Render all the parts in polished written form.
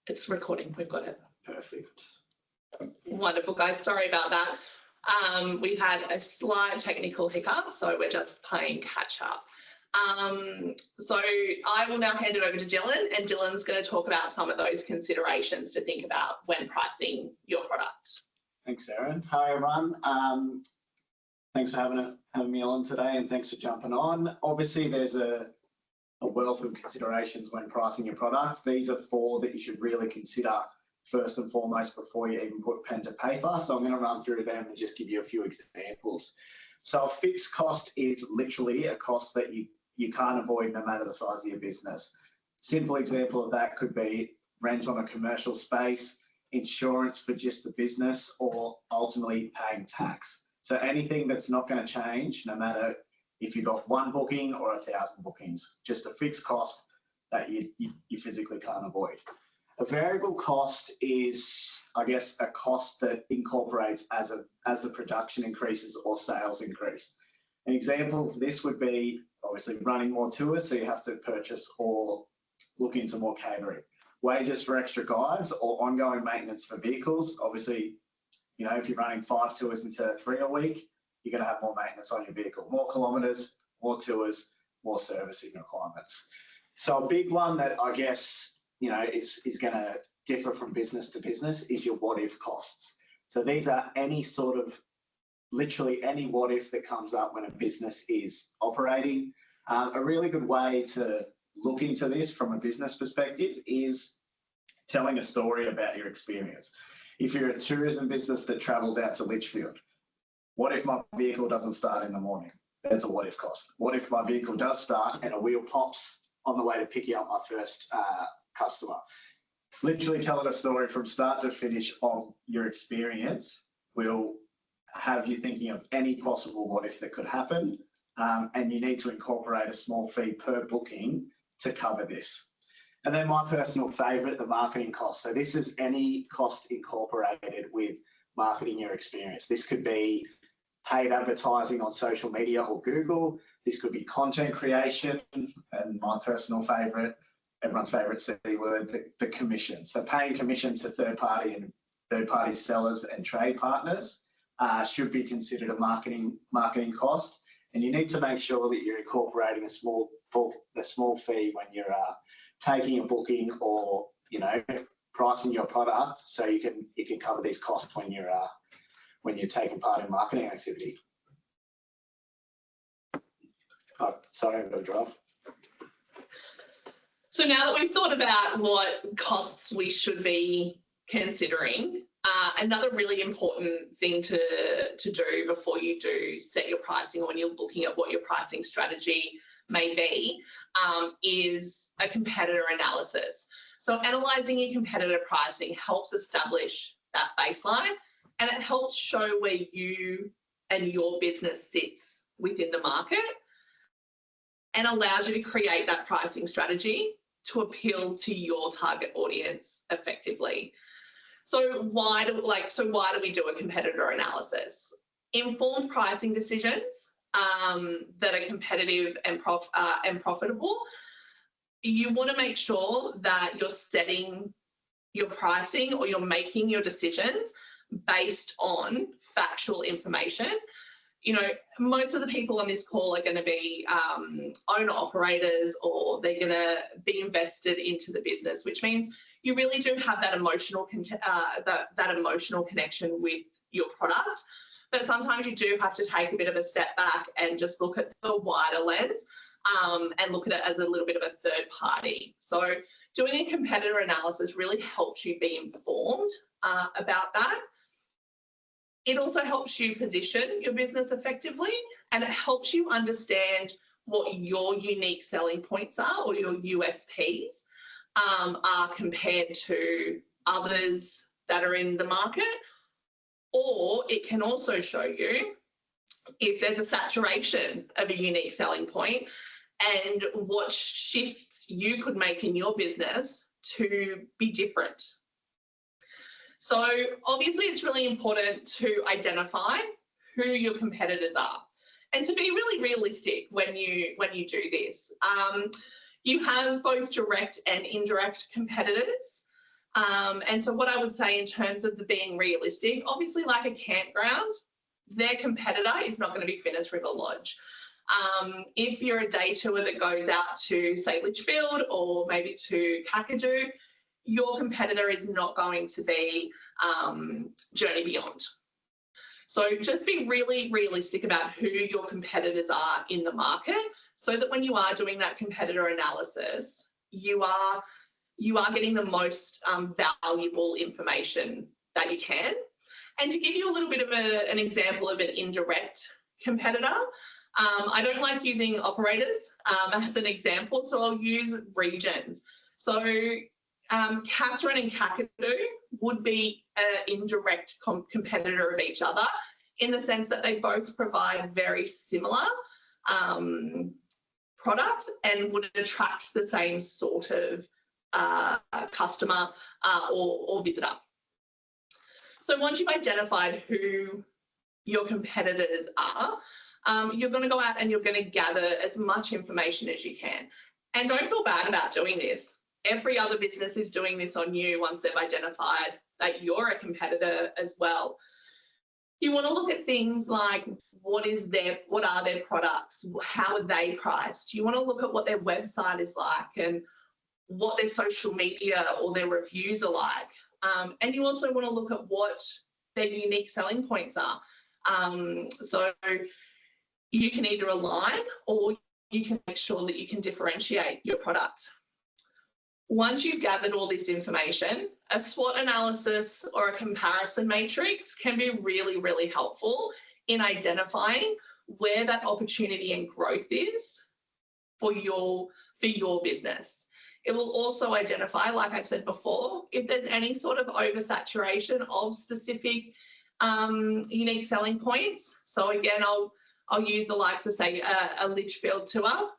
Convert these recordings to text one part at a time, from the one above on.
It's recording. We've got it. Perfect. Wonderful, guys. Sorry about that. We had a slight technical hiccup, so we're just playing catch up. So I will now hand it over to Dylan, and Dylan's going to talk about some of those considerations to think about when pricing your product. Thanks, Erin. Hi, everyone. Thanks for having me on today, and thanks for jumping on. Obviously, there's a wealth of considerations when pricing your products. These are 4 that you should really consider first and foremost before you even put pen to paper. So I'm going to run through them and just give you a few examples. So a fixed cost is literally a cost that you can't avoid no matter the size of your business. Simple example of that could be rent on a commercial space, insurance for just the business, or ultimately paying tax. So anything that's not going to change, no matter if you've got 1 booking or 1,000 bookings, just a fixed cost that you physically can't avoid. A variable cost is, I guess, a cost that incorporates as the production increases or sales increase. An example of this would be obviously running more tours, so you have to purchase or look into more catering. Wages for extra guides or ongoing maintenance for vehicles. Obviously, you know, if you're running 5 tours instead of 3 a week, you're going to have more maintenance on your vehicle, more kilometres, more tours, more servicing requirements. So a big one that I guess, you know, is going to differ from business to business is your what if costs. So these are any sort of, literally any what if that comes up when a business is operating. A really good way to look into this from a business perspective is telling a story about your experience. If you're a tourism business that travels out to Litchfield, what if my vehicle doesn't start in the morning? That's a what if cost. What if my vehicle does start and a wheel pops on the way to pick you up my first customer? Literally telling a story from start to finish of your experience will have you thinking of any possible what if that could happen, and you need to incorporate a small fee per booking to cover this. And then my personal favourite, the marketing cost. So this is any cost incorporated with marketing your experience. This could be paid advertising on social media or Google. This could be content creation, and my personal favourite, everyone's favourite C word, the commission. So paying commission to third-party sellers and trade partners should be considered a marketing cost. And you need to make sure that you're incorporating a small fee when you're taking a booking or, you know, pricing your product, so you can cover these costs when you're taking part in marketing activity. Oh, sorry, I've got a draft. So now that we've thought about what costs we should be considering, another really important thing to do before you do set your pricing, or when you're looking at what your pricing strategy may be, is a competitor analysis. So analysing your competitor pricing helps establish that baseline, and it helps show where you and your business sits within the market, and allows you to create that pricing strategy to appeal to your target audience effectively. So why do we do a competitor analysis? Informed pricing decisions that are competitive and profitable. You want to make sure that you're setting your pricing, or you're making your decisions based on factual information. You know, most of the people on this call are going to be owner-operators, or they're going to be invested into the business, which means you really do have that emotional connection with your product. But sometimes you do have to take a bit of a step back and just look at the wider lens, and look at it as a little bit of a third party. So doing a competitor analysis really helps you be informed about that. It also helps you position your business effectively, and it helps you understand what your unique selling points are, or your USPs are compared to others that are in the market. Or it can also show you if there's a saturation of a unique selling point, and what shifts you could make in your business to be different. So obviously it's really important to identify who your competitors are, and to be really realistic when you do this. you have both direct and indirect competitors. And so what I would say in terms of the being realistic, obviously like a campground, their competitor is not going to be Finnis River Lodge. If you're a day tour that goes out to, say, Litchfield or maybe to Kakadu, your competitor is not going to be Journey Beyond. So just be really realistic about who your competitors are in the market, so that when you are doing that competitor analysis, you are getting the most valuable information that you can. And to give you a little bit of an example of an indirect competitor, I don't like using operators as an example, so I'll use regions. So Katherine and Kakadu would be an indirect competitor of each other, in the sense that they both provide very similar products and would attract the same sort of customer or visitor. So once you've identified who your competitors are, you're going to go out and you're going to gather as much information as you can. And don't feel bad about doing this. Every other business is doing this on you once they've identified that you're a competitor as well. You want to look at things like what are their products, how are they priced. You want to look at what their website is like and what their social media or their reviews are like. And you also want to look at what their unique selling points are. So you can either align or you can make sure that you can differentiate your products. Once you've gathered all this information, a SWOT analysis or a comparison matrix can be really helpful in identifying where that opportunity and growth is for your business. It will also identify, like I've said before, if there's any sort of oversaturation of specific unique selling points. So again, I'll use the likes of, say, a Litchfield tour.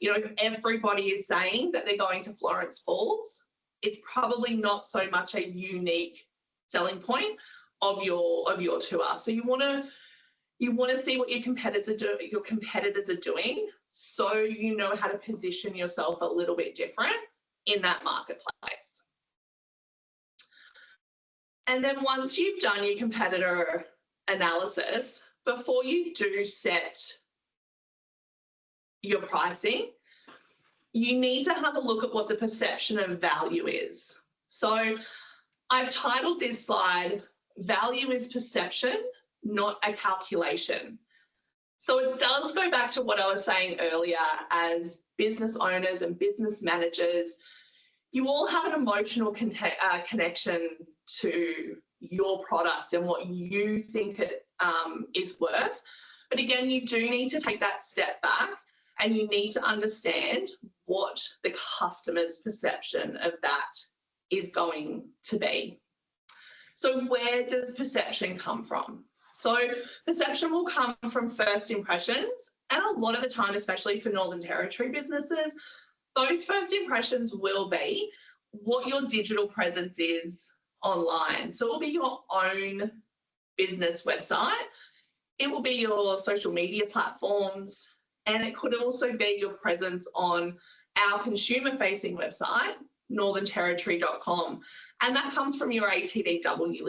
You know, if everybody is saying that they're going to Florence Falls, it's probably not so much a unique selling point of your tour. So you want to see what your competitors are doing, so you know how to position yourself a little bit different in that marketplace. And then once you've done your competitor analysis, before you do set your pricing, you need to have a look at what the perception of value is. So I've titled this slide, "Value is Perception, Not a Calculation." So it does go back to what I was saying earlier. As business owners and business managers, you all have an emotional connection to your product and what you think it is worth. But again, you do need to take that step back and you need to understand what the customer's perception of that is going to be. So where does perception come from? So perception will come from first impressions, and a lot of the time, especially for Northern Territory businesses, those first impressions will be what your digital presence is online. So it will be your own business website, it will be your social media platforms, and it could also be your presence on our consumer-facing website, northernterritory.com, and that comes from your ATDW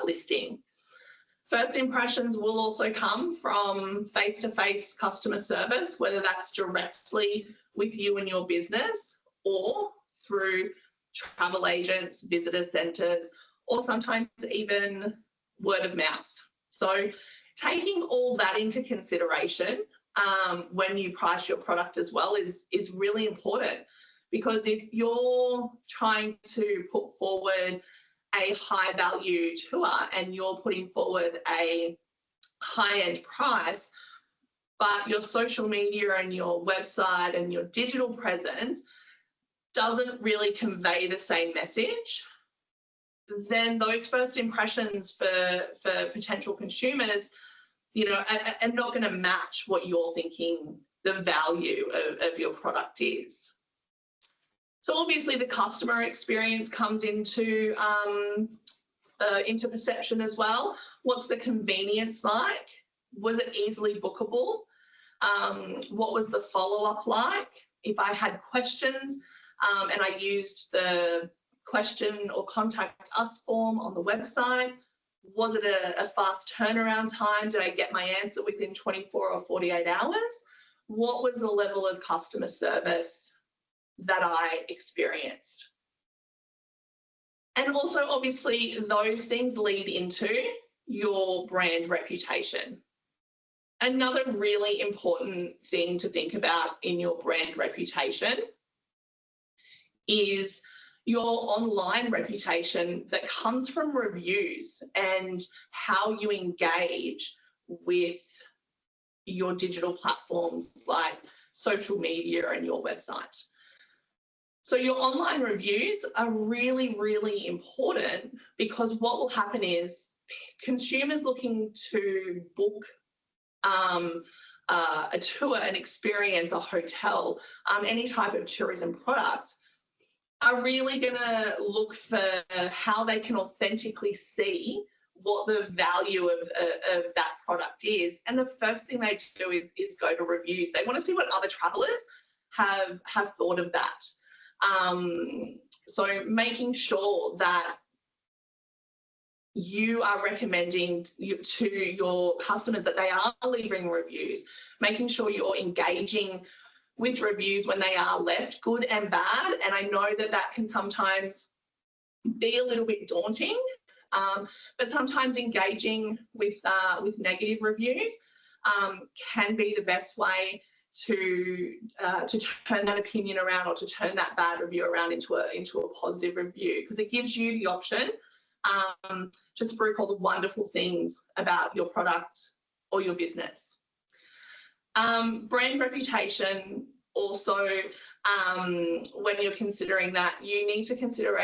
listing. First impressions will also come from face-to-face customer service, whether that's directly with you and your business or through travel agents, visitor centres, or sometimes even word of mouth. So taking all that into consideration when you price your product as well is really important, because if you're trying to put forward a high value tour and you're putting forward a high-end price, but your social media and your website and your digital presence doesn't really convey the same message, then those first impressions for potential consumers, you know, are not going to match what you're thinking the value of your product is. So obviously the customer experience comes into perception as well. What's the convenience like? Was it easily bookable? What was the follow-up like? If I had questions and I used the question or contact us form on the website, was it a fast turnaround time? Did I get my answer within 24 or 48 hours? What was the level of customer service that I experienced? And also, obviously, those things lead into your brand reputation. Another really important thing to think about in your brand reputation is your online reputation that comes from reviews and how you engage with your digital platforms like social media and your website. So your online reviews are really, really important, because what will happen is consumers looking to book a tour, an experience, a hotel, any type of tourism product, are really going to look for how they can authentically see what the value of that product is. And the first thing they do is go to reviews. They want to see what other travellers have thought of that. So making sure that you are recommending to your customers that they are leaving reviews, making sure you're engaging with reviews when they are left, good and bad. And I know that that can sometimes be a little bit daunting, but sometimes engaging with negative reviews can be the best way to turn that opinion around, or to turn that bad review around into a positive review, because it gives you the option to speak all the wonderful things about your product or your business. Brand reputation also, when you're considering that, you need to consider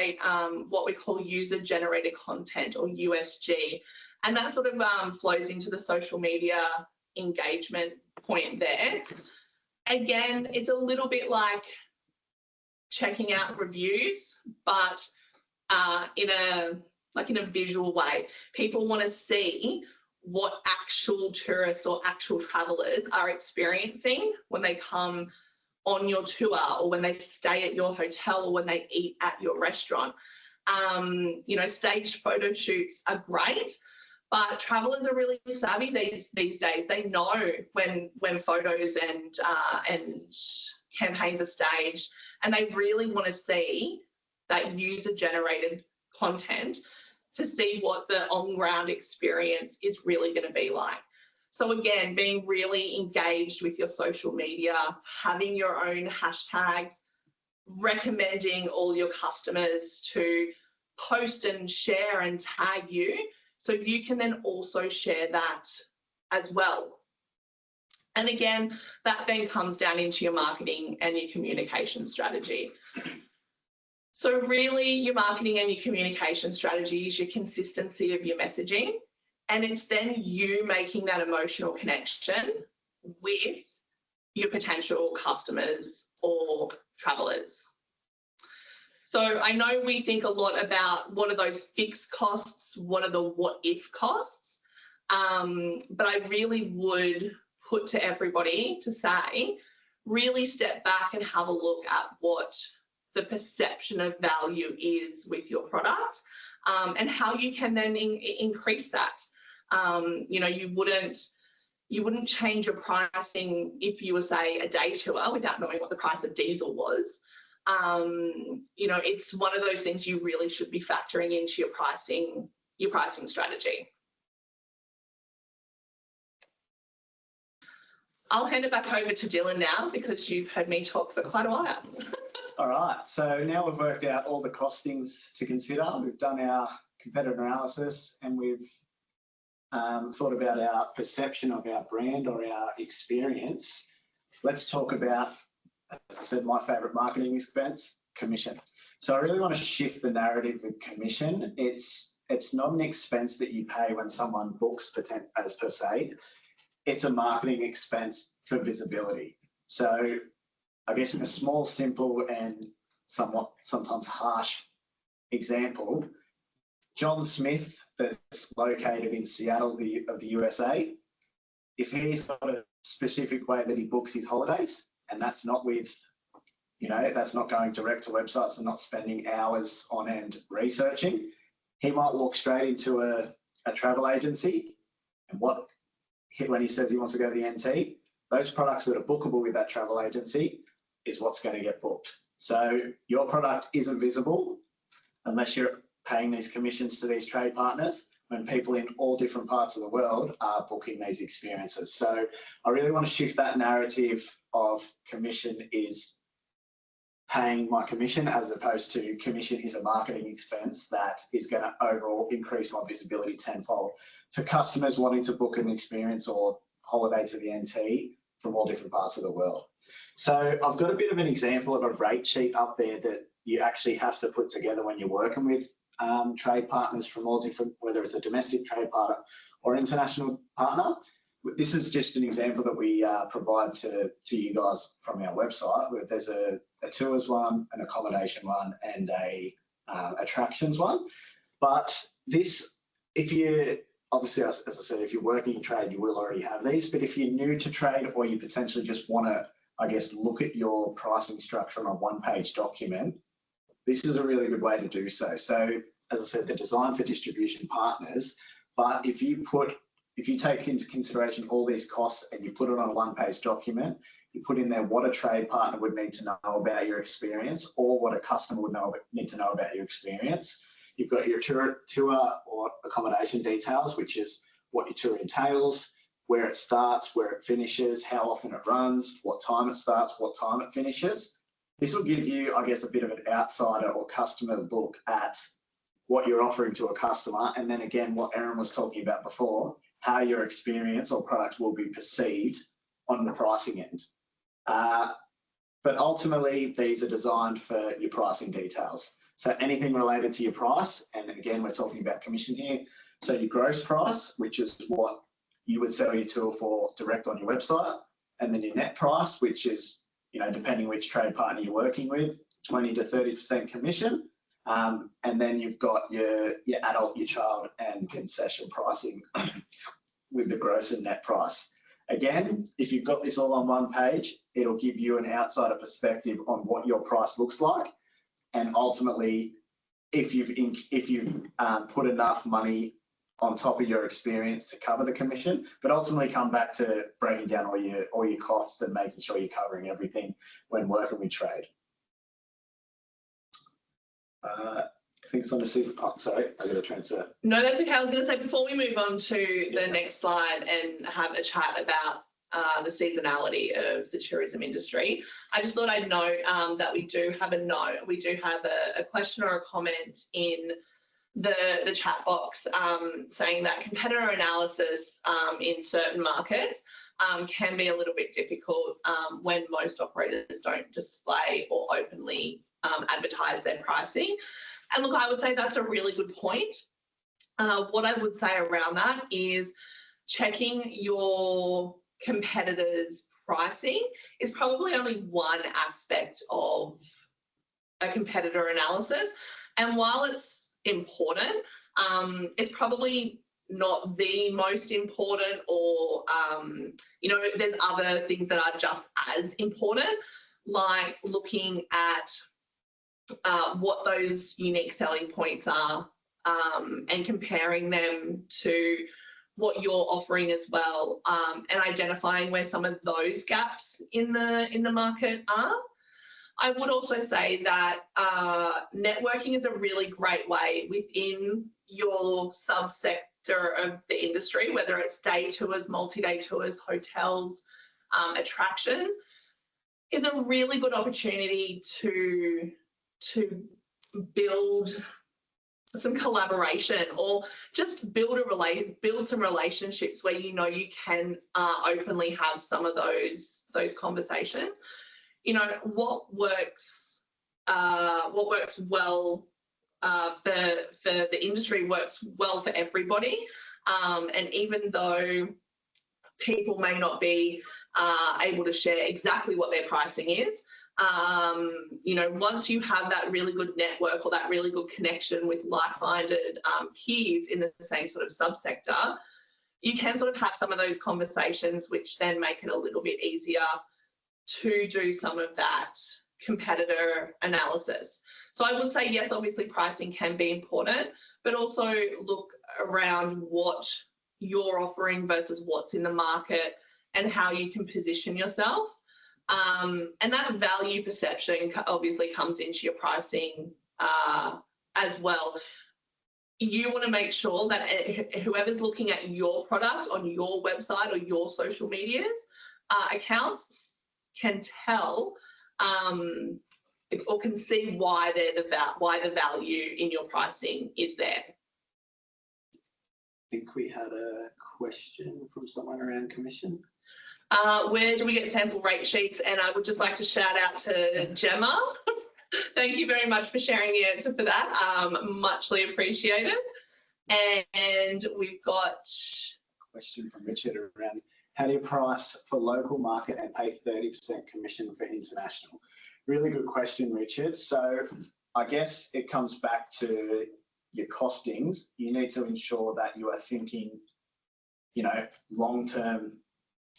what we call user-generated content, or USG, and that sort of flows into the social media engagement point there. Again, it's a little bit like checking out reviews, but in a visual way. People want to see what actual tourists or actual travellers are experiencing when they come on your tour, or when they stay at your hotel, or when they eat at your restaurant. Staged photo shoots are great, but travellers are really savvy these days. They know when photos and campaigns are staged, and they really want to see that user-generated content to see what the on-ground experience is really going to be like. So again, being really engaged with your social media, having your own hashtags, recommending all your customers to post and share and tag you, so you can then also share that as well. And again, that then comes down into your marketing and your communication strategy. So really, your marketing and your communication strategy is your consistency of your messaging, and it's then you making that emotional connection with your potential customers or travellers. So I know we think a lot about what are those fixed costs, what are the what if costs, but I really would put to everybody to say, really step back and have a look at what the perception of value is with your product, and how you can then increase that. You wouldn't change your pricing if you were, say, a day tour without knowing what the price of diesel was. It's one of those things you really should be factoring into your pricing strategy. I'll hand it back over to Dylan now, because you've heard me talk for quite a while. All right, so now we've worked out all the costings to consider. We've done our competitor analysis, and we've thought about our perception of our brand or our experience. Let's talk about, as I said, my favourite marketing expense, commission. So I really want to shift the narrative with commission. It's not an expense that you pay when someone books as per se. It's a marketing expense for visibility. So I guess in a small, simple and somewhat sometimes harsh example, John Smith, that's located in Seattle of the USA, if he's got a specific way that he books his holidays, and that's not with that's not going direct to websites and not spending hours on end researching. He might walk straight into a travel agency, and when he says he wants to go to the NT, those products that are bookable with that travel agency is what's going to get booked. So your product isn't visible unless you're paying these commissions to these trade partners, when people in all different parts of the world are booking these experiences. So I really want to shift that narrative of commission is paying my commission, as opposed to commission is a marketing expense that is going to overall increase my visibility tenfold for customers wanting to book an experience or holiday to the NT from all different parts of the world. So I've got a bit of an example of a rate sheet up there that you actually have to put together when you're working with trade partners from all different, whether it's a domestic trade partner or international partner. This is just an example that we provide to you guys from our website, where there's a tours one, an accommodation one, and a attractions one. But this, if you obviously, as I said, if you're working in trade, you will already have these. But if you're new to trade, or you potentially just want to, I guess, look at your pricing structure on a one-page document, this is a really good way to do so. So, as I said, they're designed for distribution partners, but if you take into consideration all these costs and you put it on a one-page document, you put in there what a trade partner would need to know about your experience, or what a customer would need to know about your experience. You've got your tour or accommodation details, which is what your tour entails, where it starts, where it finishes, how often it runs, what time it starts, what time it finishes. This will give you, I guess, a bit of an outsider or customer look at what you're offering to a customer. And then again, what Erin was talking about before, how your experience or product will be perceived on the pricing end. But ultimately, these are designed for your pricing details. So anything related to your price, and again, we're talking about commission here. So your gross price, which is what you would sell your tour for direct on your website, and then your net price, which is, depending which trade partner you're working with, 20 to 30% commission. And then you've got your adult, your child, and concession pricing with the gross and net price. Again, if you've got this all on one page, it'll give you an outsider perspective on what your price looks like. And ultimately, if you've put enough money on top of your experience to cover the commission, but ultimately come back to breaking down all your costs and making sure you're covering everything when working with trade. I think it's on the season. Oh, sorry, I got to transfer. No, that's okay. I was going to say, before we move on to the next slide and have a chat about the seasonality of the tourism industry, I just thought I'd note that we do have a question or a comment in the chat box saying that competitor analysis in certain markets can be a little bit difficult when most operators don't display or openly advertise their pricing. And look, I would say that's a really good point. What I would say around that is checking your competitors' pricing is probably only one aspect of a competitor analysis. And while it's important, it's probably not the most important, or, there's other things that are just as important, like looking at what those unique selling points are and comparing them to what you're offering as well, and identifying where some of those gaps in the market are. I would also say that networking is a really great way within your subsector of the industry, whether it's day tours, multi-day tours, hotels, attractions, is a really good opportunity to build some collaboration, or just build some relationships where you can openly have some of those conversations. What works well for the industry works well for everybody, and even though people may not be able to share exactly what their pricing is, once you have that really good network or that really good connection with like-minded peers in the same sort of subsector, you can sort of have some of those conversations, which then make it a little bit easier to do some of that competitor analysis. So I would say, yes, obviously pricing can be important, but also look around what you're offering versus what's in the market and how you can position yourself. And that value perception obviously comes into your pricing as well. You want to make sure that whoever's looking at your product on your website or your social medias accounts can tell or can see why the value in your pricing is there. I think we had a question from someone around commission. Where do we get sample rate sheets? And I would just like to shout out to Gemma. Thank you very much for sharing the answer for that. Muchly appreciated. And we've got a question from Richard around how do you price for local market and pay 30% commission for international? Really good question, Richard. So I guess it comes back to your costings. You need to ensure that you are thinking, long-term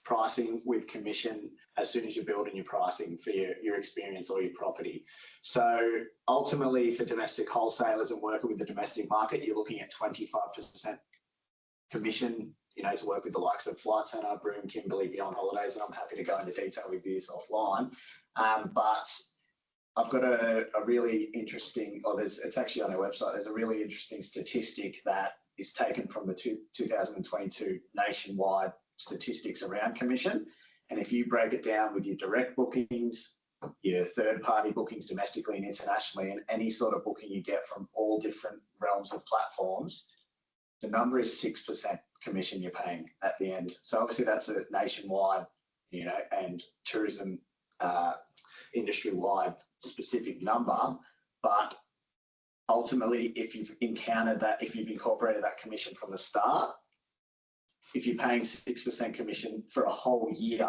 pricing with commission as soon as you're building your pricing for your experience or your property. So ultimately for domestic wholesalers and working with the domestic market, you're looking at 25% commission, to work with the likes of Flight Centre, Broome, Kimberley, Beyond Holidays, and I'm happy to go into detail with this offline. But I've got a really interesting, it's actually on our website, there's a really interesting statistic that is taken from the 2022 nationwide statistics around commission. And if you break it down with your direct bookings, your third-party bookings domestically and internationally, and any sort of booking you get from all different realms of platforms, the number is 6% commission you're paying at the end. So obviously that's a nationwide, and tourism industry-wide specific number, but ultimately if you've encountered that, if you've incorporated that commission from the start, if you're paying 6% commission for a whole year,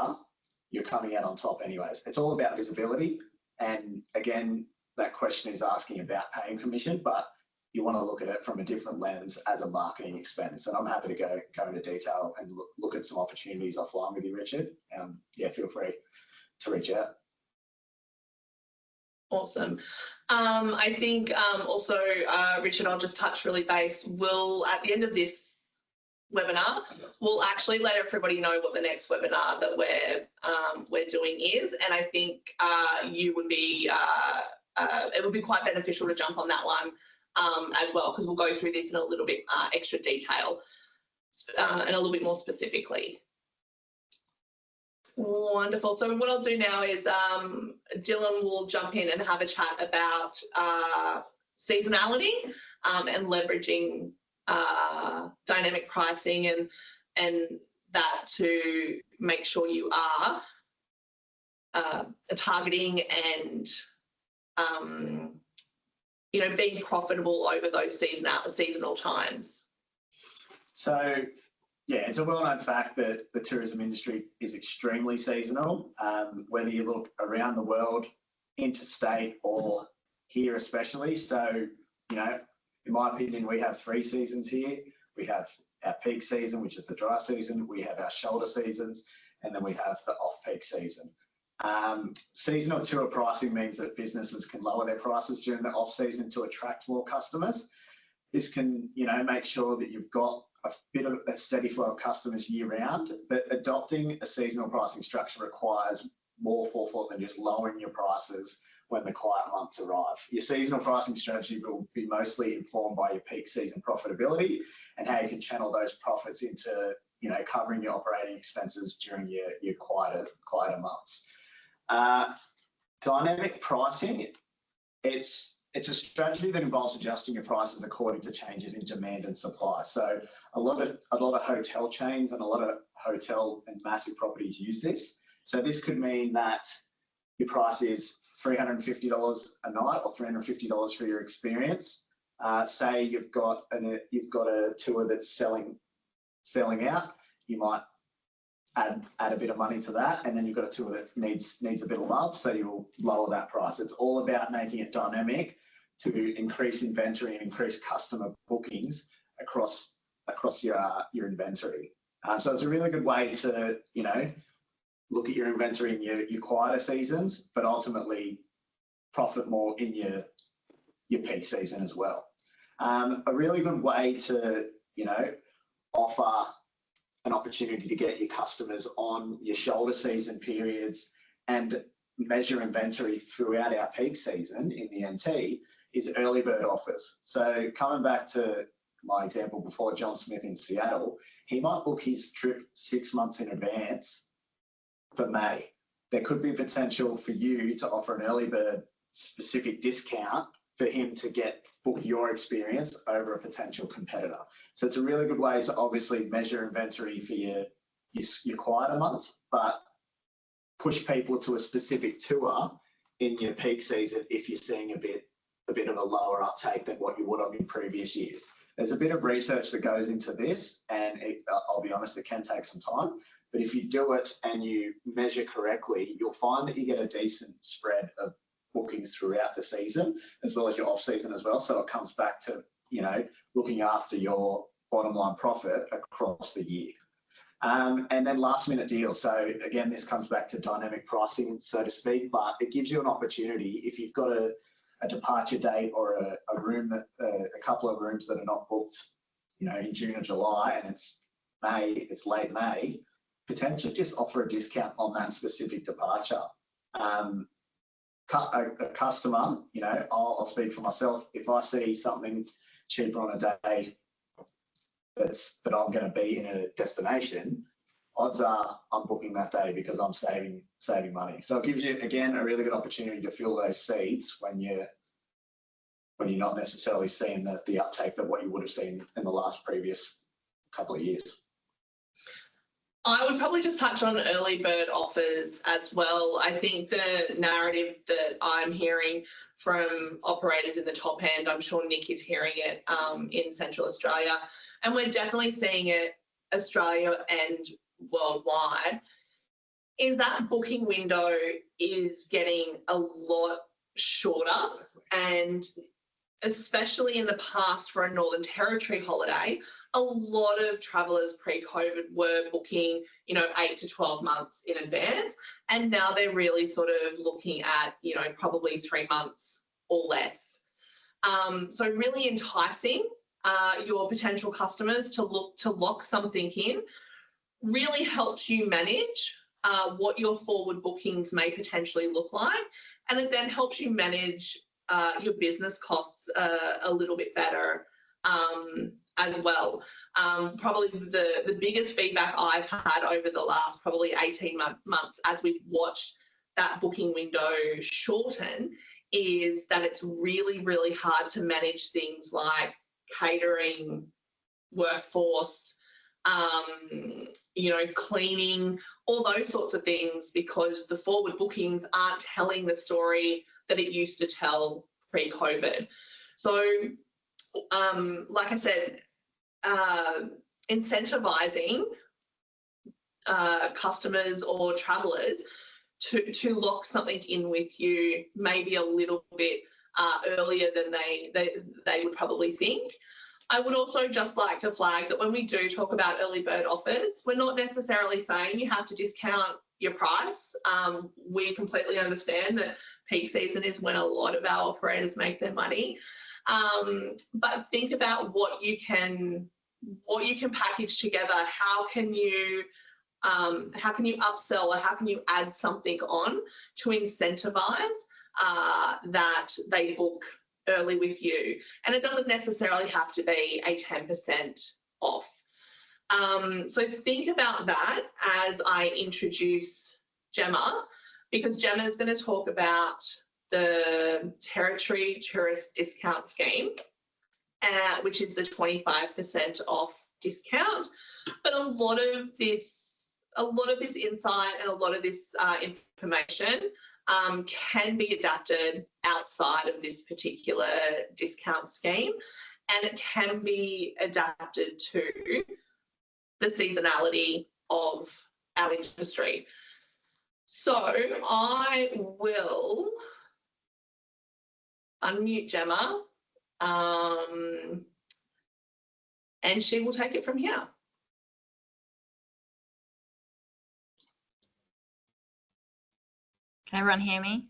you're coming out on top anyways. It's all about visibility. And again, that question is asking about paying commission, but you want to look at it from a different lens as a marketing expense. And I'm happy to go into detail and look at some opportunities offline with you, Richard. Feel free to reach out. Awesome. I think also, Richard, I'll just touch really base. At the end of this webinar, we'll actually let everybody know what the next webinar that we're doing is, and I think it would be quite beneficial to jump on that one as well, because we'll go through this in a little bit extra detail and a little bit more specifically. Wonderful. So what I'll do now is Dylan will jump in and have a chat about seasonality and leveraging dynamic pricing and that to make sure you are targeting and being profitable over those seasonal times. So yeah, it's a well-known fact that the tourism industry is extremely seasonal, whether you look around the world, interstate or here especially. So, in my opinion, we have 3 seasons here. We have our peak season, which is the dry season. We have our shoulder seasons, and then we have the off-peak season. Seasonal tour pricing means that businesses can lower their prices during the off-season to attract more customers. This can, make sure that you've got a bit of a steady flow of customers year-round, but adopting a seasonal pricing structure requires more forethought than just lowering your prices when the quiet months arrive. Your seasonal pricing strategy will be mostly informed by your peak season profitability and how you can channel those profits into, covering your operating expenses during your quieter months. Dynamic pricing, it's a strategy that involves adjusting your prices according to changes in demand and supply. So a lot of hotel chains and a lot of hotel and massive properties use this. So this could mean that your price is $350 a night or $350 for your experience. Say you've got a tour that's selling out, you might add a bit of money to that, and then you've got a tour that needs a bit of love, so you'll lower that price. It's all about making it dynamic to increase inventory and increase customer bookings across your inventory. So it's a really good way to look at your inventory in your quieter seasons, but ultimately profit more in your peak season as well. A really good way to, offer an opportunity to get your customers on your shoulder season periods and measure inventory throughout our peak season in the NT is early bird offers. So coming back to my example before, John Smith in Seattle, he might book his trip 6 months in advance for May. There could be potential for you to offer an early bird specific discount for him to book your experience over a potential competitor. So it's a really good way to obviously measure inventory for your quieter months, but push people to a specific tour in your peak season if you're seeing a bit of a lower uptake than what you would have in previous years. There's a bit of research that goes into this, and I'll be honest, it can take some time, but if you do it and you measure correctly, you'll find that you get a decent spread of bookings throughout the season, as well as your off season as well. So it comes back to, looking after your bottom line profit across the year. And then last minute deals. So again, this comes back to dynamic pricing, so to speak, but it gives you an opportunity if you've got a departure date or a room a couple of rooms that are not booked, in June or July, and it's late May, potentially just offer a discount on that specific departure. A customer, I'll speak for myself. If I see something cheaper on a day that I'm going to be in a destination, odds are I'm booking that day because I'm saving money. So it gives you, again, a really good opportunity to fill those seats when you're not necessarily seeing the uptake that what you would have seen in the previous couple of years. I would probably just touch on early bird offers as well. I think the narrative that I'm hearing from operators in the top end, I'm sure Nick is hearing it in Central Australia, and we're definitely seeing it Australia and worldwide, is that booking window is getting a lot shorter, and especially in the past for a Northern Territory holiday, a lot of travellers pre-COVID were booking, 8 to 12 months in advance, and now they're really sort of looking at, probably 3 months or less. So really enticing your potential customers to lock something in really helps you manage what your forward bookings may potentially look like, and it then helps you manage your business costs a little bit better as well. Probably the biggest feedback I've had over the last probably 18 months as we've watched that booking window shorten is that it's really, really hard to manage things like catering, workforce, cleaning, all those sorts of things, because the forward bookings aren't telling the story that it used to tell pre-COVID. So, like I said, incentivizing customers or travellers to lock something in with you maybe a little bit earlier than they would probably think. I would also just like to flag that when we do talk about early bird offers, we're not necessarily saying you have to discount your price. We completely understand that peak season is when a lot of our operators make their money. But think about what you can package together. How can you upsell, or how can you add something on to incentivize that they book early with you? And it doesn't necessarily have to be a 10% off. So think about that as I introduce Gemma, because Gemma is going to talk about the Territory Tourist Discount Scheme, which is the 25% off discount. But a lot of this insight and a lot of this information can be adapted outside of this particular discount scheme, and it can be adapted to the seasonality of our industry. So I will unmute Gemma, and she will take it from here. Can everyone hear me?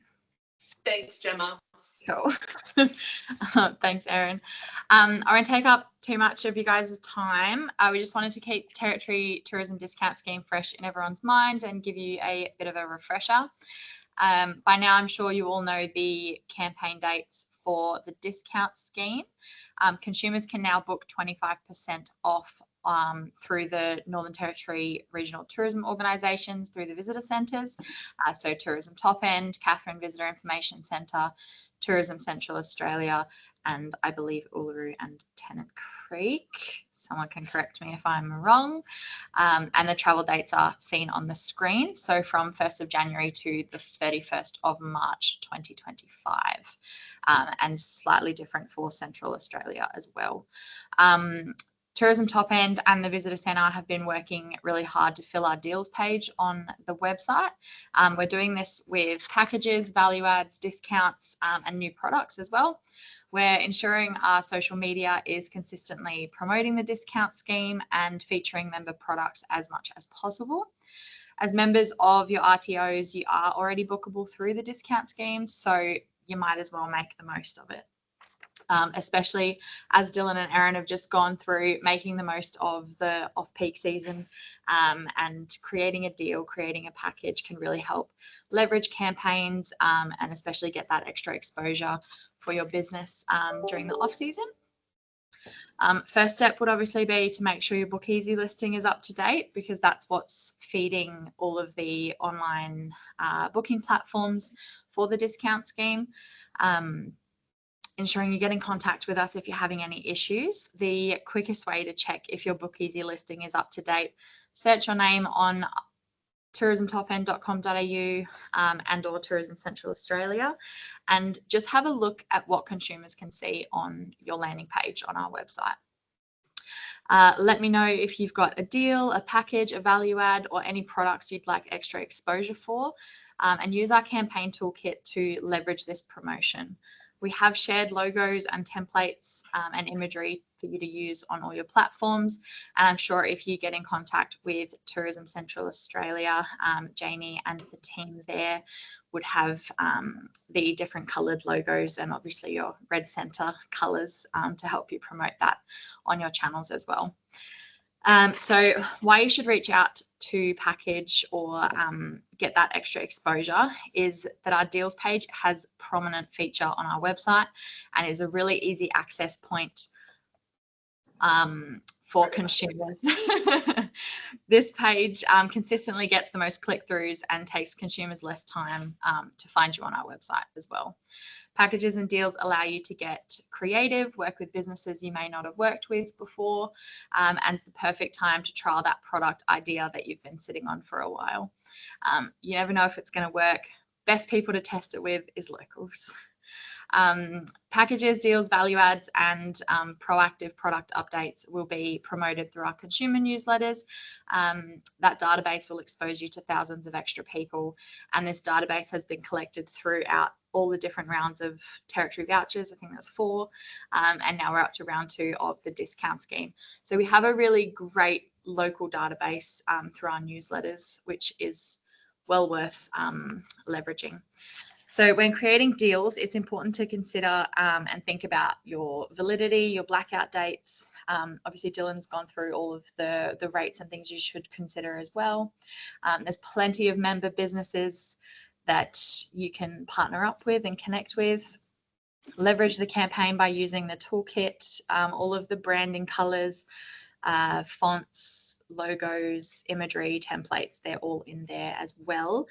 Thanks, Gemma. Cool. Thanks, Erin. I won't take up too much of you guys' time. We just wanted to keep Territory Tourism Discount Scheme fresh in everyone's mind and give you a bit of a refresher. By now, I'm sure you all know the campaign dates for the discount scheme. Consumers can now book 25% off through the Northern Territory Regional Tourism Organisations through the visitor centres. So Tourism Top End, Katherine Visitor Information Centre, Tourism Central Australia, and I believe Uluru and Tennant Creek. Someone can correct me if I'm wrong. And the travel dates are seen on the screen. So from 1st of January to the 31st of March 2025, and slightly different for Central Australia as well. Tourism Top End and the Visitor Centre have been working really hard to fill our deals page on the website. We're doing this with packages, value adds, discounts, and new products as well. We're ensuring our social media is consistently promoting the discount scheme and featuring member products as much as possible. As members of your RTOs, you are already bookable through the discount scheme, so you might as well make the most of it. Especially as Dylan and Erin have just gone through, making the most of the off-peak season, and creating a deal, creating a package can really help leverage campaigns, and especially get that extra exposure for your business during the off-season. First step would obviously be to make sure your Book Easy listing is up to date, because that's what's feeding all of the online booking platforms for the discount scheme. Ensuring you get in contact with us if you're having any issues. The quickest way to check if your Book Easy listing is up to date, search your name on tourismtopend.com.au and or Tourism Central Australia, and just have a look at what consumers can see on your landing page on our website. Let me know if you've got a deal, a package, a value add, or any products you'd like extra exposure for, and use our campaign toolkit to leverage this promotion. We have shared logos and templates and imagery for you to use on all your platforms. And I'm sure if you get in contact with Tourism Central Australia, Jamie and the team there would have the different coloured logos and obviously your red centre colours to help you promote that on your channels as well. So why you should reach out to package or get that extra exposure is that our deals page has prominent feature on our website and is a really easy access point for consumers. This page consistently gets the most click-throughs and takes consumers less time to find you on our website as well. Packages and deals allow you to get creative, work with businesses you may not have worked with before, and it's the perfect time to trial that product idea that you've been sitting on for a while. You never know if it's going to work. Best people to test it with is locals. Packages, deals, value adds, and proactive product updates will be promoted through our consumer newsletters. That database will expose you to thousands of extra people, and this database has been collected throughout all the different rounds of territory vouchers. I think that's 4, and now we're up to round 2 of the discount scheme. So we have a really great local database through our newsletters, which is well worth leveraging. So when creating deals, it's important to consider and think about your validity, your blackout dates. Obviously, Dylan's gone through all of the rates and things you should consider as well. There's plenty of member businesses that you can partner up with and connect with. Leverage the campaign by using the toolkit, all of the branding colours, fonts, logos, imagery, templates, they're all in there as well.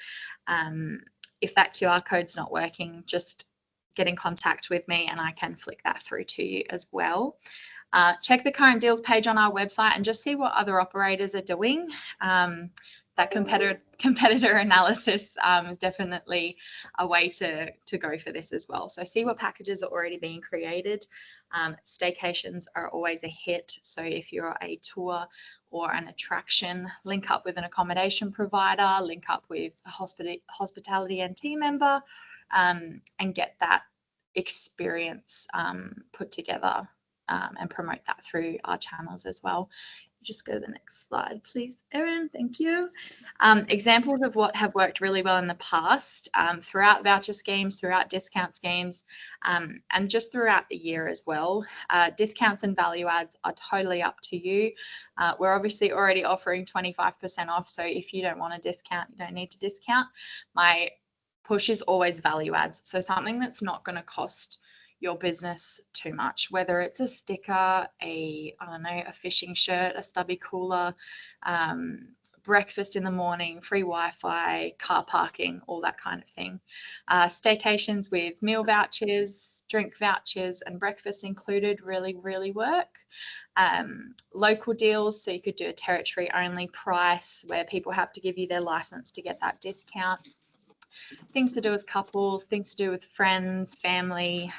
If that QR code's not working, just get in contact with me and I can flick that through to you as well. Check the current deals page on our website and just see what other operators are doing. That competitor analysis is definitely a way to go for this as well. So see what packages are already being created. Staycations are always a hit. So if you're a tour or an attraction, link up with an accommodation provider, link up with a hospitality and team member, and get that experience put together and promote that through our channels as well. Just go to the next slide, please, Erin. Thank you. Examples of what have worked really well in the past, throughout voucher schemes, throughout discount schemes, and just throughout the year as well. Discounts and value adds are totally up to you. We're obviously already offering 25% off, so if you don't want a discount, you don't need to discount. My push is always value adds, so something that's not going to cost your business too much, whether it's a sticker, a fishing shirt, a stubby cooler, breakfast in the morning, free Wi-Fi, car parking, all that kind of thing. Staycations with meal vouchers, drink vouchers, and breakfast included really work. Local deals, so you could do a territory only price where people have to give you their license to get that discount. Things to do with couples, things to do with friends, family,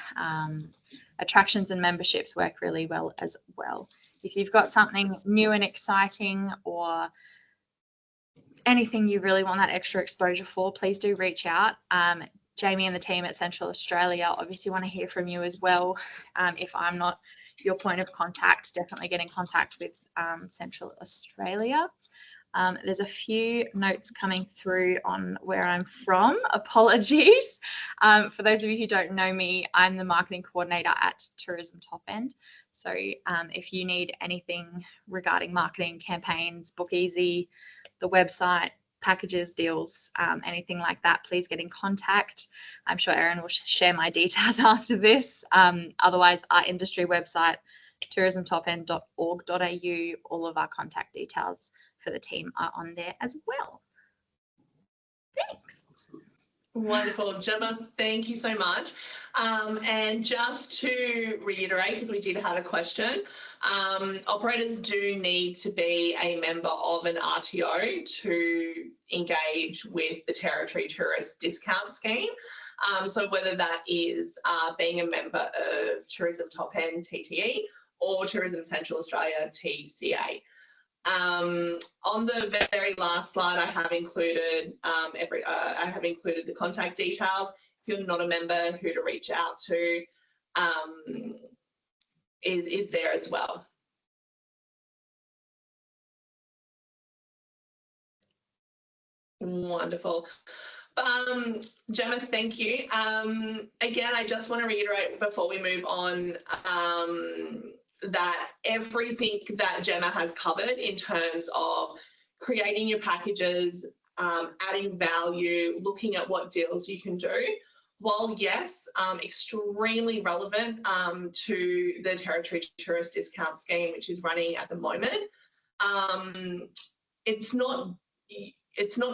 attractions and memberships work really well as well. If you've got something new and exciting or anything you really want that extra exposure for, please do reach out. Jamie and the team at Central Australia obviously want to hear from you as well. If I'm not your point of contact, definitely get in contact with Central Australia. There's a few notes coming through on where I'm from. Apologies. For those of you who don't know me, I'm the marketing coordinator at Tourism Top End. So if you need anything regarding marketing, campaigns, Book Easy, the website, packages, deals, anything like that, please get in contact. I'm sure Erin will share my details after this. Otherwise, our industry website, tourismtopend.org.au, all of our contact details for the team are on there as well. Thanks. Wonderful. Gemma, thank you so much. And just to reiterate, because we did have a question, operators do need to be a member of an RTO to engage with the Territory Tourist Discount Scheme. So whether that is being a member of Tourism Top End TTE or Tourism Central Australia TCA. On the very last slide, I have included the contact details. If you're not a member, who to reach out to is there as well. Wonderful. Gemma, thank you. Again, I just want to reiterate before we move on that everything that Gemma has covered in terms of creating your packages, adding value, looking at what deals you can do, while yes, extremely relevant to the Territory Tourist Discount Scheme, which is running at the moment, it's not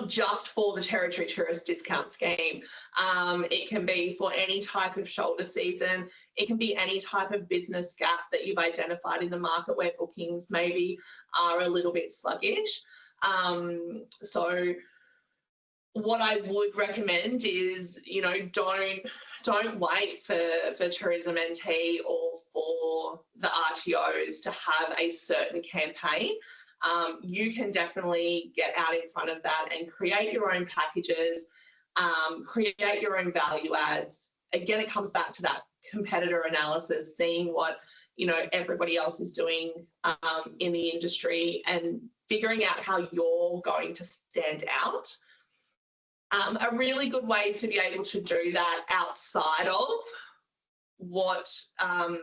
just for the Territory Tourist Discount Scheme. It can be for any type of shoulder season. It can be any type of business gap that you've identified in the market where bookings maybe are a little bit sluggish. So what I would recommend is, don't wait for Tourism NT or for the RTOs to have a certain campaign. You can definitely get out in front of that and create your own packages, create your own value adds. Again, it comes back to that competitor analysis, seeing what everybody else is doing in the industry and figuring out how you're going to stand out. A really good way to be able to do that outside of what a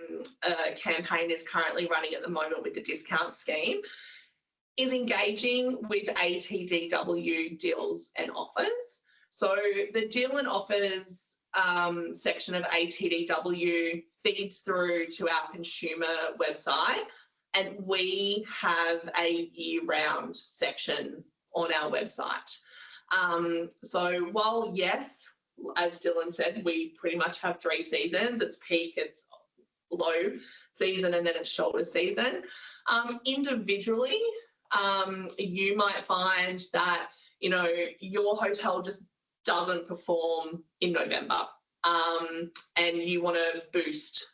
campaign is currently running at the moment with the discount scheme is engaging with ATDW deals and offers. So the deal and offers section of ATDW feeds through to our consumer website, and we have a year-round section on our website. So while yes, as Dylan said, we pretty much have 3 seasons. It's peak, it's low season, and then it's shoulder season. Individually, you might find that your hotel just doesn't perform in November, and you want to boost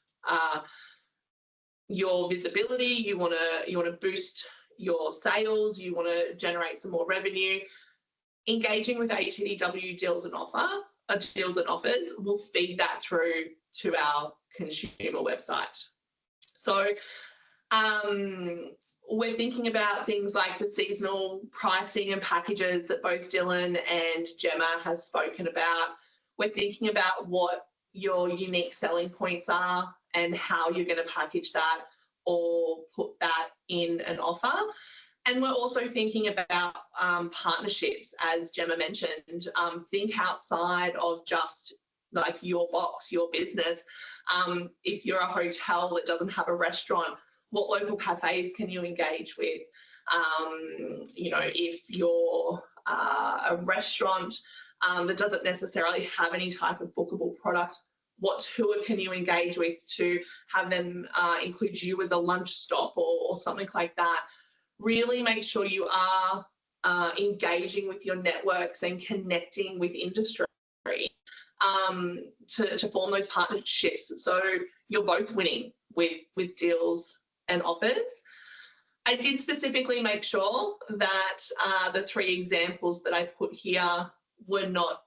your visibility. You want to boost your sales. You want to generate some more revenue. Engaging with ATDW deals and offers will feed that through to our consumer website. So we're thinking about things like the seasonal pricing and packages that both Dylan and Gemma has spoken about. We're thinking about what your unique selling points are and how you're going to package that or put that in an offer. And we're also thinking about partnerships, as Gemma mentioned. Think outside of just like your box, your business. If you're a hotel that doesn't have a restaurant, what local cafes can you engage with? You know, if you're a restaurant that doesn't necessarily have any type of bookable product, what tour can you engage with to have them include you as a lunch stop or something like that? Really make sure you are engaging with your networks and connecting with industry to form those partnerships. So you're both winning with deals and offers. I did specifically make sure that the 3 examples that I put here were not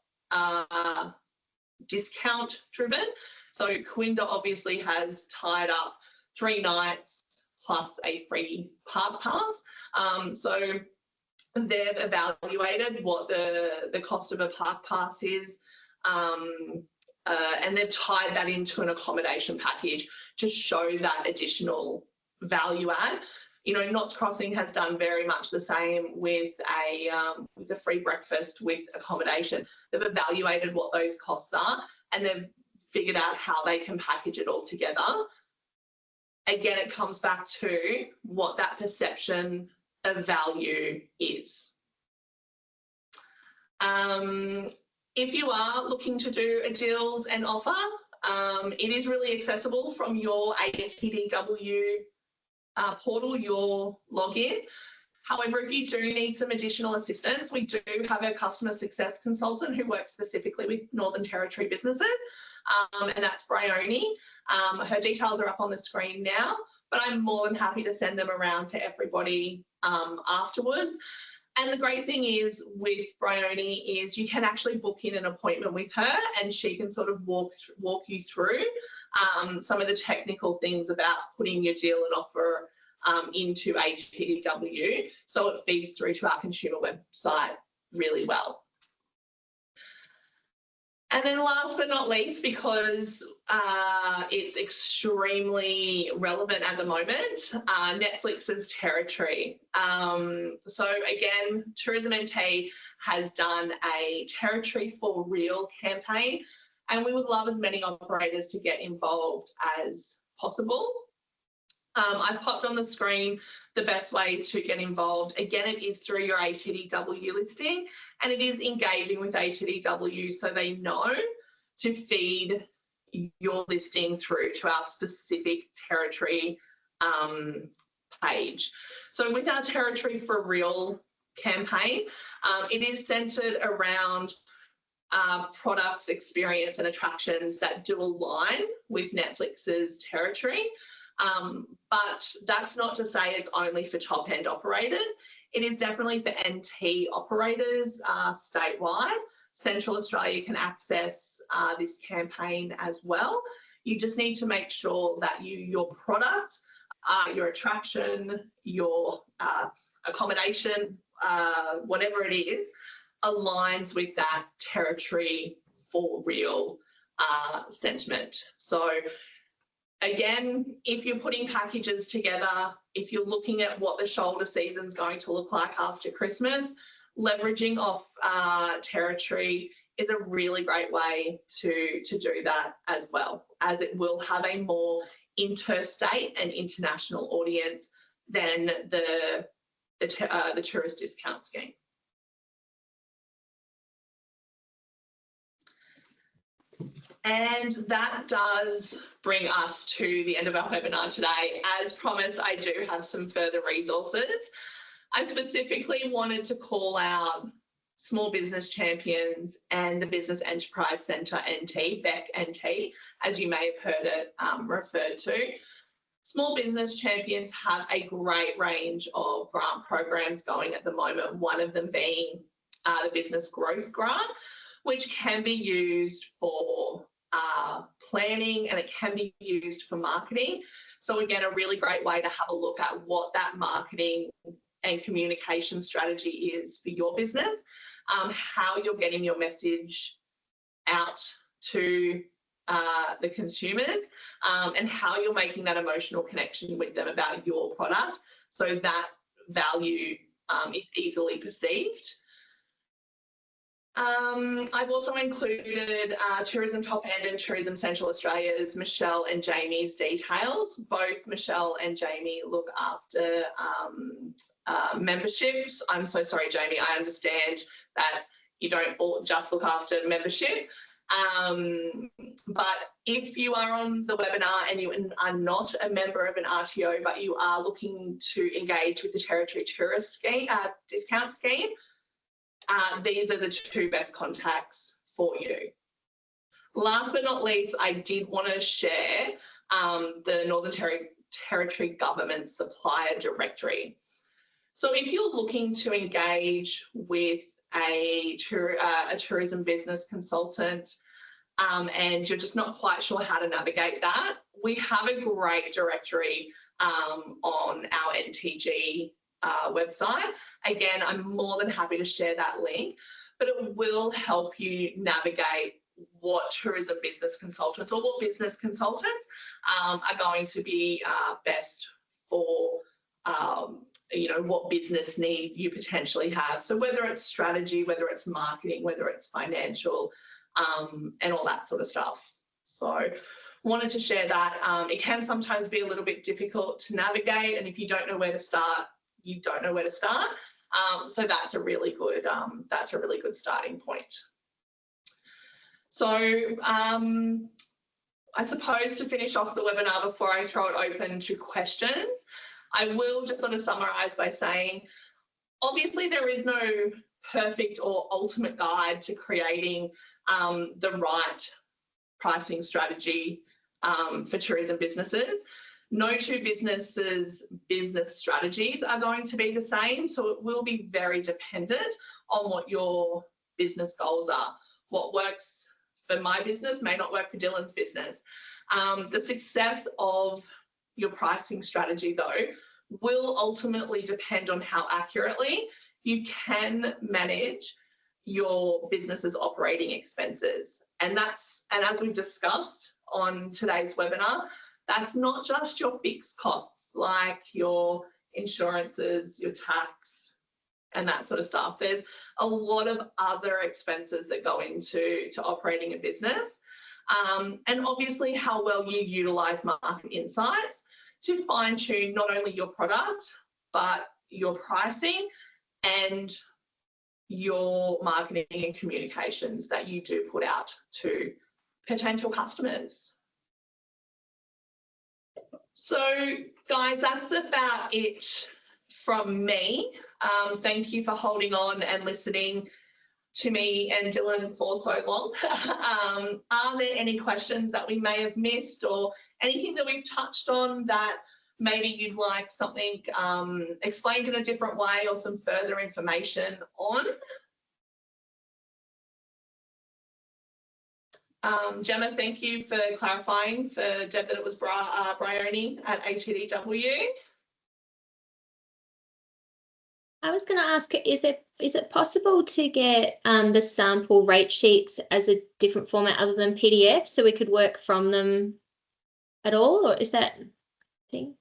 discount driven. So Coinda obviously has tied up 3 nights plus a free park pass. So they've evaluated what the cost of a park pass is, and they've tied that into an accommodation package to show that additional value add. You know, Knots Crossing has done very much the same with a free breakfast with accommodation. They've evaluated what those costs are and they've figured out how they can package it all together. Again, it comes back to what that perception of value is. If you are looking to do a deals and offer, it is really accessible from your ATDW portal, your login. However, if you do need some additional assistance, we do have a customer success consultant who works specifically with Northern Territory businesses, and that's Bryony. Her details are up on the screen now, but I'm more than happy to send them around to everybody afterwards. And the great thing is with Bryony is you can actually book in an appointment with her and she can sort of walk you through some of the technical things about putting your deal and offer into ATW, so it feeds through to our consumer website really well. And then last but not least, because it's extremely relevant at the moment, Netflix's Territory. So again, Tourism NT has done a Territory for Real campaign, and we would love as many operators to get involved as possible. I've popped on the screen the best way to get involved. Again, it is through your ATDW listing, and it is engaging with ATDW so they know to feed your listing through to our specific territory page. So with our Territory for Real campaign, it is centred around products, experience and attractions that do align with Netflix's Territory. But that's not to say it's only for top-end operators. It is definitely for NT operators statewide. Central Australia can access this campaign as well. You just need to make sure that your product, your attraction, your accommodation, whatever it is, aligns with that Territory for Real sentiment. So again, if you're putting packages together, if you're looking at what the shoulder season's going to look like after Christmas, leveraging off Territory is a really great way to do that as well, as it will have a more interstate and international audience than the tourist discount scheme. And that does bring us to the end of our webinar today. As promised, I do have some further resources. I specifically wanted to call out Small Business Champions and the Business Enterprise Centre NT, BEC NT, as you may have heard it referred to. Small Business Champions have a great range of grant programs going at the moment, one of them being the Business Growth Grant, which can be used for planning, and it can be used for marketing. So again, a really great way to have a look at what that marketing and communication strategy is for your business, how you're getting your message out to the consumers, and how you're making that emotional connection with them about your product, so that value is easily perceived. I've also included Tourism Top End and Tourism Central Australia's Michelle and Jamie's details. Both Michelle and Jamie look after memberships. I'm so sorry, Jamie, I understand that you don't all just look after membership. But if you are on the webinar and you are not a member of an RTO, but you are looking to engage with the Territory Tourist scheme, discount scheme, these are the two best contacts for you. Last but not least, I did want to share the Northern Territory Government Supplier Directory. So if you're looking to engage with a tourism business consultant, and you're just not quite sure how to navigate that, we have a great directory on our NTG website. Again, I'm more than happy to share that link, but it will help you navigate what tourism business consultants or what business consultants are going to be best for, you know, what business need you potentially have. So whether it's strategy, whether it's marketing, whether it's financial, and all that sort of stuff. So wanted to share that. It can sometimes be a little bit difficult to navigate, and if you don't know where to start, you don't know where to start. So that's a really good starting point. So I suppose to finish off the webinar before I throw it open to questions, I will just sort of summarise by saying, obviously there is no perfect or ultimate guide to creating the right pricing strategy for tourism businesses. No two businesses' business strategies are going to be the same, so it will be very dependent on what your business goals are. What works for my business may not work for Dylan's business. The success of your pricing strategy, though, will ultimately depend on how accurately you can manage your business's operating expenses. And as we've discussed on today's webinar, that's not just your fixed costs like your insurances, your tax, and that sort of stuff. There's a lot of other expenses that go into operating a business. And obviously how well you utilise market insights to fine tune not only your product, but your pricing and your marketing and communications that you do put out to potential customers. So guys, that's about it from me. Thank you for holding on and listening to me and Dylan for so long. Are there any questions that we may have missed, or anything that we've touched on that maybe you'd like something explained in a different way or some further information on? Gemma, thank you for clarifying for Deb that it was Bryony at ATDW. I was going to ask, is it possible to get the sample rate sheets as a different format other than PDF, so we could work from them at all, or is that a thing?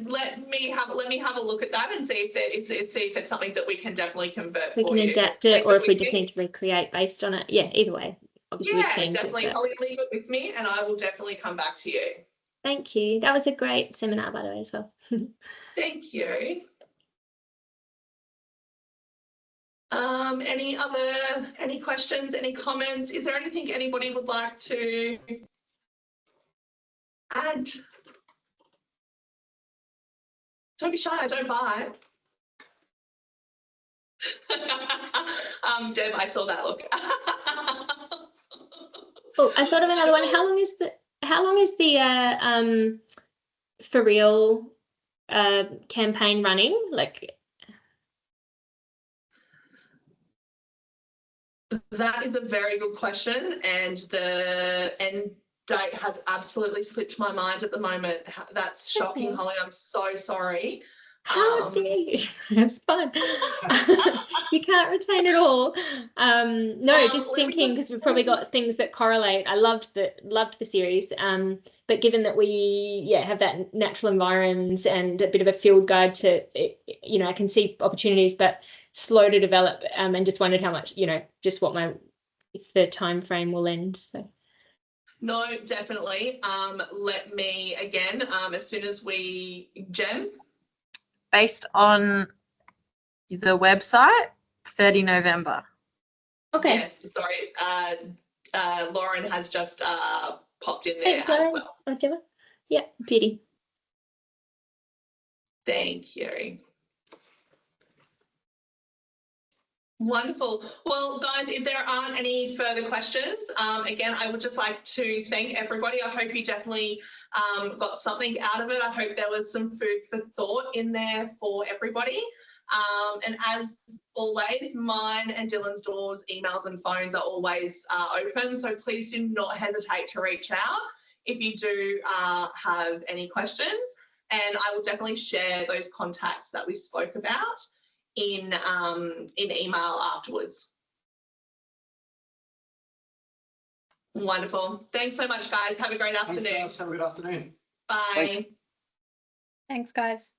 Let me have a look at that and see if it's something that we can definitely convert. We can adapt it, or if we just need to recreate based on it. Yeah, either way. Obviously, yeah, definitely. I'll leave it with me, and I will definitely come back to you. Thank you. That was a great seminar, by the way, as well. Thank you. Any questions, any comments? Is there anything anybody would like to add? Don't be shy, don't bite. Deb, I saw that look. Oh, I thought of another one. How long is the for real campaign running? Like, That is a very good question, and the end date has absolutely slipped my mind at the moment. That's shocking, Okay. Holly. I'm so sorry. How dare you? That's fun. You can't retain it all. No, just let me thinking just because we've probably got things that correlate. I loved the series. But given that we have that natural environs and a bit of a field guide to you know, I can see opportunities, but slow to develop. And just wondered how much, you know, just what if the time frame will end. So. No, definitely. Let me again, as soon as we Jem. Based on the website, 30 November. Okay. Yes, sorry. Lauren has just popped in there Thanks, as Lauren. well. Whatever. Yeah, beauty. Thank you. Wonderful. Well, guys, if there aren't any further questions, again, I would just like to thank everybody. I hope you definitely got something out of it. I hope there was some food for thought in there for everybody. And as always, mine and Dylan's doors, emails and phones are always open. So please do not hesitate to reach out if you do have any questions. And I will definitely share those contacts that we spoke about in email afterwards. Wonderful. Thanks so much, guys. Have a great afternoon. Thanks, guys. Have a good afternoon. Bye. Thanks, guys.